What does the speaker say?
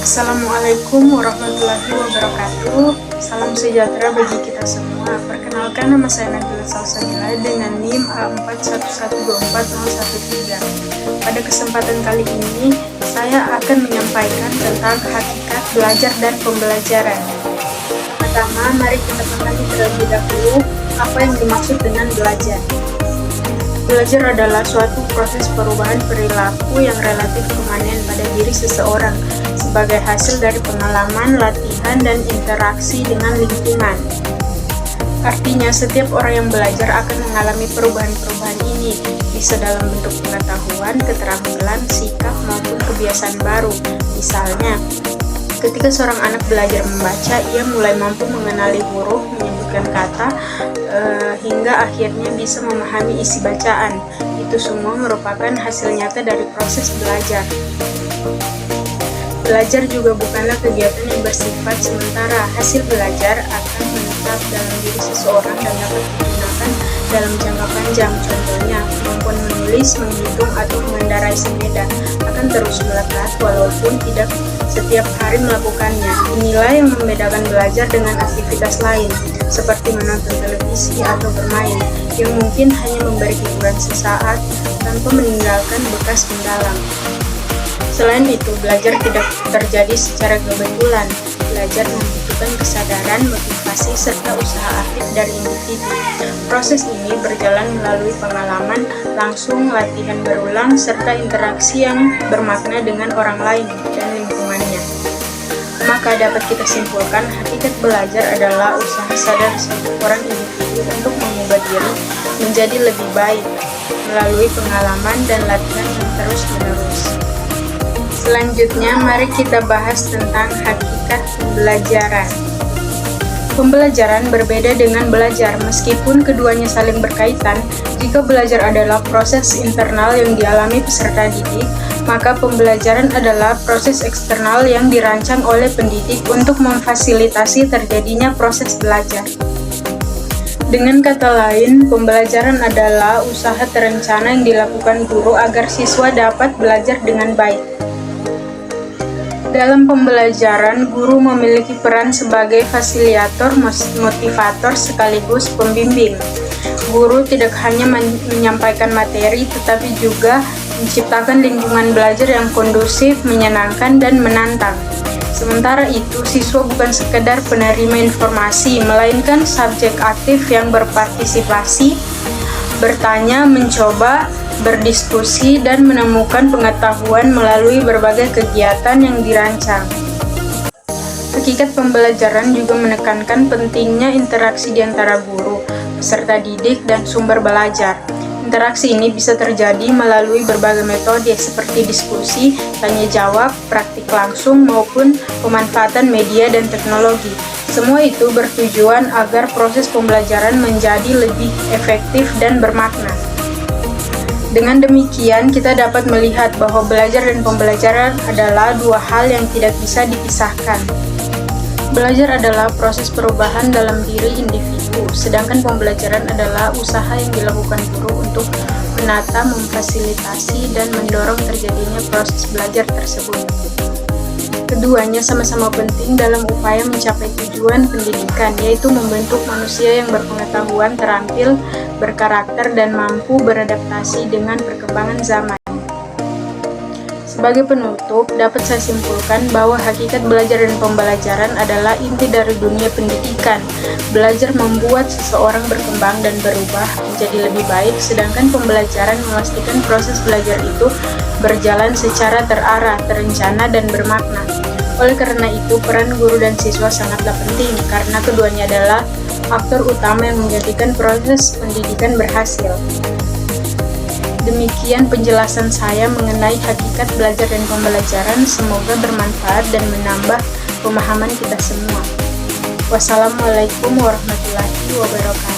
Assalamualaikum warahmatullahi wabarakatuh. Salam sejahtera bagi kita semua. Perkenalkan, nama saya Nabila Salsabila dengan NIM A41124013. Pada kesempatan kali ini, saya akan menyampaikan tentang hakikat belajar dan pembelajaran. Pertama, mari kita pahami terlebih dahulu apa yang dimaksud dengan belajar. Belajar adalah suatu proses perubahan perilaku yang relatif permanen pada diri seseorang sebagai hasil dari pengalaman, latihan, dan interaksi dengan lingkungan. Artinya, setiap orang yang belajar akan mengalami perubahan-perubahan ini, bisa dalam bentuk pengetahuan, keterampilan, sikap, maupun kebiasaan baru. Misalnya, ketika seorang anak belajar membaca, ia mulai mampu mengenali huruf, menyebutkan kata, hingga akhirnya bisa memahami isi bacaan. Itu semua merupakan hasil nyata dari proses belajar. Belajar juga bukanlah kegiatan yang bersifat sementara. Hasil belajar akan menetap dalam diri seseorang dan dapat digunakan dalam jangka panjang. Contohnya, kemampuan menulis, menghitung, atau mengendarai sepeda akan terus melekat walaupun tidak setiap hari melakukannya. Inilah yang membedakan belajar dengan aktivitas lain, seperti menonton televisi atau bermain, yang mungkin hanya memberi hiburan sesaat tanpa meninggalkan bekas mendalam. Selain itu, belajar tidak terjadi secara kebetulan. Belajar membutuhkan kesadaran, motivasi, serta usaha aktif dari individu. Proses ini berjalan melalui pengalaman langsung, latihan berulang, serta interaksi yang bermakna dengan orang lain dan lingkungannya. Maka dapat kita simpulkan, hakikat belajar adalah usaha sadar seorang individu untuk mengubah diri menjadi lebih baik melalui pengalaman dan latihan yang terus-menerus. Selanjutnya, mari kita bahas tentang hakikat pembelajaran. Pembelajaran berbeda dengan belajar, meskipun keduanya saling berkaitan. Jika belajar adalah proses internal yang dialami peserta didik, maka pembelajaran adalah proses eksternal yang dirancang oleh pendidik untuk memfasilitasi terjadinya proses belajar. Dengan kata lain, pembelajaran adalah usaha terencana yang dilakukan guru agar siswa dapat belajar dengan baik. Dalam pembelajaran, guru memiliki peran sebagai fasilitator, motivator, sekaligus pembimbing. Guru tidak hanya menyampaikan materi, tetapi juga menciptakan lingkungan belajar yang kondusif, menyenangkan, dan menantang. Sementara itu, siswa bukan sekedar penerima informasi, melainkan subjek aktif yang berpartisipasi, bertanya, mencoba, berdiskusi, dan menemukan pengetahuan melalui berbagai kegiatan yang dirancang. Hakikat pembelajaran juga menekankan pentingnya interaksi di antara guru, peserta didik, dan sumber belajar. Interaksi ini bisa terjadi melalui berbagai metode seperti diskusi, tanya jawab, praktik langsung, maupun pemanfaatan media dan teknologi. Semua itu bertujuan agar proses pembelajaran menjadi lebih efektif dan bermakna. Dengan demikian, kita dapat melihat bahwa belajar dan pembelajaran adalah dua hal yang tidak bisa dipisahkan. Belajar adalah proses perubahan dalam diri individu, sedangkan pembelajaran adalah usaha yang dilakukan guru untuk menata, memfasilitasi, dan mendorong terjadinya proses belajar tersebut. Keduanya sama-sama penting dalam upaya mencapai tujuan pendidikan, yaitu membentuk manusia yang berpengetahuan, terampil, berkarakter, dan mampu beradaptasi dengan perkembangan zaman. Sebagai penutup, dapat saya simpulkan bahwa hakikat belajar dan pembelajaran adalah inti dari dunia pendidikan. Belajar membuat seseorang berkembang dan berubah menjadi lebih baik, sedangkan pembelajaran memastikan proses belajar itu berjalan secara terarah, terencana, dan bermakna. Oleh karena itu, peran guru dan siswa sangatlah penting, karena keduanya adalah faktor utama yang menjadikan proses pendidikan berhasil. Demikian penjelasan saya mengenai hakikat belajar dan pembelajaran. Semoga bermanfaat dan menambah pemahaman kita semua. Wassalamualaikum warahmatullahi wabarakatuh.